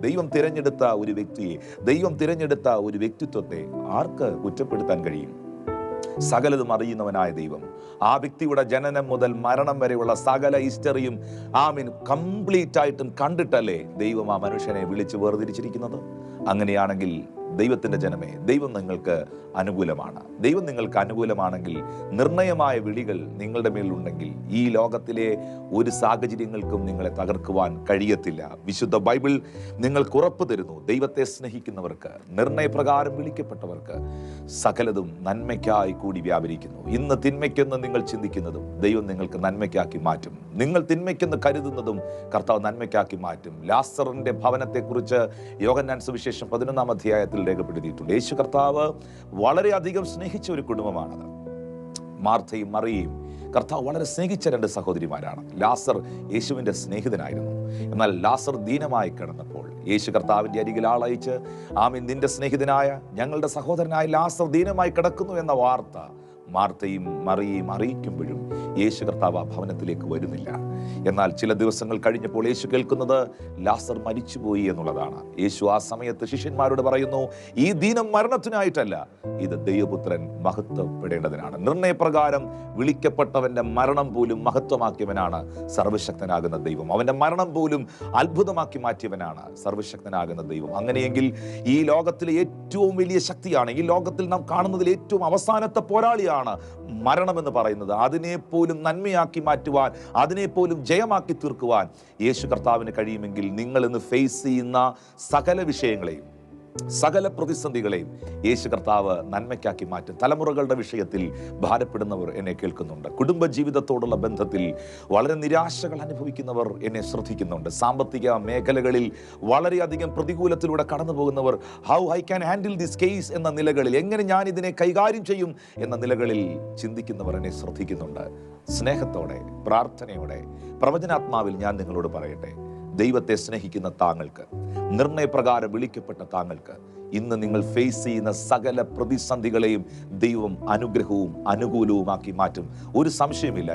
ദൈവം തിരഞ്ഞെടുത്ത ഒരു വ്യക്തിയെ, ദൈവം തിരഞ്ഞെടുത്ത ഒരു വ്യക്തിത്വത്തെ ആർക്ക് കുറ്റപ്പെടുത്താൻ കഴിയും? സകലതും അറിയുന്നവനായ ദൈവം ആ വ്യക്തിയുടെ ജനനം മുതൽ മരണം വരെയുള്ള സകല ഹിസ്റ്ററിയും കംപ്ലീറ്റ് ആയിട്ടും കണ്ടിട്ടല്ലേ ദൈവം ആ മനുഷ്യനെ വിളിച്ച് വേർതിരിച്ചിരിക്കുന്നത്? അങ്ങനെയാണെങ്കിൽ ദൈവത്തിൻ്റെ ജനമേ, ദൈവം നിങ്ങൾക്ക് അനുകൂലമാണ്. ദൈവം നിങ്ങൾക്ക് അനുകൂലമാണെങ്കിൽ നിർണയമായ വിളികൾ നിങ്ങളുടെ മേലുണ്ടെങ്കിൽ ഈ ലോകത്തിലെ ഒരു സാഹചര്യങ്ങൾക്കും നിങ്ങളെ തകർക്കുവാൻ കഴിയത്തില്ല. വിശുദ്ധ ബൈബിൾ നിങ്ങൾക്ക് ഉറപ്പ് തരുന്നു, ദൈവത്തെ സ്നേഹിക്കുന്നവർക്ക്, നിർണയപ്രകാരം വിളിക്കപ്പെട്ടവർക്ക് സകലതും നന്മയ്ക്കായി കൂടി വ്യാപരിക്കുന്നു. ഇന്ന് തിന്മയ്ക്കെന്ന് നിങ്ങൾ ചിന്തിക്കുന്നതും ദൈവം നിങ്ങൾക്ക് നന്മയ്ക്കാക്കി മാറ്റും. നിങ്ങൾ തിന്മയ്ക്കെന്ന് കരുതുന്നതും കർത്താവ് നന്മയ്ക്കാക്കി മാറ്റും. ലാസറിന്റെ ഭവനത്തെക്കുറിച്ച് യോഹന്നാൻ സുവിശേഷം 11-ാം അധ്യായത്തിൽ രേഖപ്പെടുത്തിയിട്ടുണ്ട്. യേശു കർത്താവ് വളരെയധികം സ്നേഹിച്ച ഒരു കുടുംബമാണത്. മാർത്തയും മറിയയും കർത്താവ് വളരെ സ്നേഹിച്ച രണ്ട് സഹോദരിമാരാണ്. ലാസർ യേശുവിൻ്റെ സ്നേഹിതനായിരുന്നു. എന്നാൽ ലാസർ ദീനമായി കിടന്നപ്പോൾ യേശു കർത്താവിൻ്റെ അരികിൽ ആളയച്ച്, നിന്റെ സ്നേഹിതനായ ഞങ്ങളുടെ സഹോദരനായ ലാസർ ദീനമായി കിടക്കുന്നു എന്ന വാർത്ത മാർത്തയും മറിയയും അറിയിക്കുമ്പോഴും യേശു കർത്താവ് ആ ഭവനത്തിലേക്ക് വരുന്നില്ല. എന്നാൽ ചില ദിവസങ്ങൾ കഴിഞ്ഞപ്പോൾ യേശു കേൾക്കുന്നത് ലാസർ മരിച്ചുപോയി എന്നുള്ളതാണ്. യേശു ആ സമയത്ത് ശിഷ്യന്മാരോട് പറയുന്നു, ഈ ദീനം മരണത്തിനായിട്ടല്ല, ഇത് ദൈവപുത്രൻ മഹത്വപ്പെടേണ്ടതിനാണ്. നിർണയപ്രകാരം വിളിക്കപ്പെട്ടവന്റെ മരണം പോലും മഹത്വമാക്കിയവനാണ് സർവശക്തനാകുന്ന ദൈവം. അവന്റെ മരണം പോലും അത്ഭുതമാക്കി മാറ്റിയവനാണ് സർവശക്തനാകുന്ന ദൈവം. അങ്ങനെയെങ്കിൽ ഈ ലോകത്തിലെ ഏറ്റവും വലിയ ശക്തിയാണ്, ഈ ലോകത്തിൽ നാം കാണുന്നതിൽ ഏറ്റവും അവസാനത്തെ പോരാളിയാണ് മരണമെന്ന് പറയുന്നത്. അതിനെ പോലും നന്മയാക്കി മാറ്റുവാൻ, അതിനെ പോലും ജയമാക്കി തീർക്കുവാൻ യേശു കർത്താവിന് കഴിയുമെങ്കിൽ നിങ്ങൾ ഇന്ന് ഫേസ് ചെയ്യുന്ന സകല വിഷയങ്ങളെയും, സകല പ്രതിസന്ധികളെയും യേശു കർത്താവ് നന്മയ്ക്കാക്കി മാറ്റും. തലമുറകളുടെ വിഷയത്തിൽ ഭാരപ്പെടുന്നവർ എന്നെ കേൾക്കുന്നുണ്ട്. കുടുംബ ജീവിതത്തോടുള്ള ബന്ധത്തിൽ വളരെ നിരാശകൾ അനുഭവിക്കുന്നവർ എന്നെ ശ്രദ്ധിക്കുന്നുണ്ട്. സാമ്പത്തിക മേഖലകളിൽ വളരെയധികം പ്രതികൂലത്തിലൂടെ കടന്നു പോകുന്നവർ how I can handle this case എന്ന നിലകളിൽ, എങ്ങനെ ഞാൻ ഇതിനെ കൈകാര്യം ചെയ്യും എന്ന നിലകളിൽ ചിന്തിക്കുന്നവർ എന്നെ ശ്രദ്ധിക്കുന്നുണ്ട്. സ്നേഹത്തോടെ, പ്രാർത്ഥനയോടെ, പ്രവചനാത്മാവിൽ ഞാൻ നിങ്ങളോട് പറയട്ടെ, ദൈവത്തെ സ്നേഹിക്കുന്ന താങ്കൾക്ക്, നിർണയപ്രകാരം വിളിക്കപ്പെട്ട താങ്കൾക്ക്, ഇന്ന് നിങ്ങൾ ഫേസ് ചെയ്യുന്ന സകല പ്രതിസന്ധികളെയും ദൈവം അനുഗ്രഹവും അനുകൂലവുമാക്കി മാറ്റും. ഒരു സംശയമില്ല.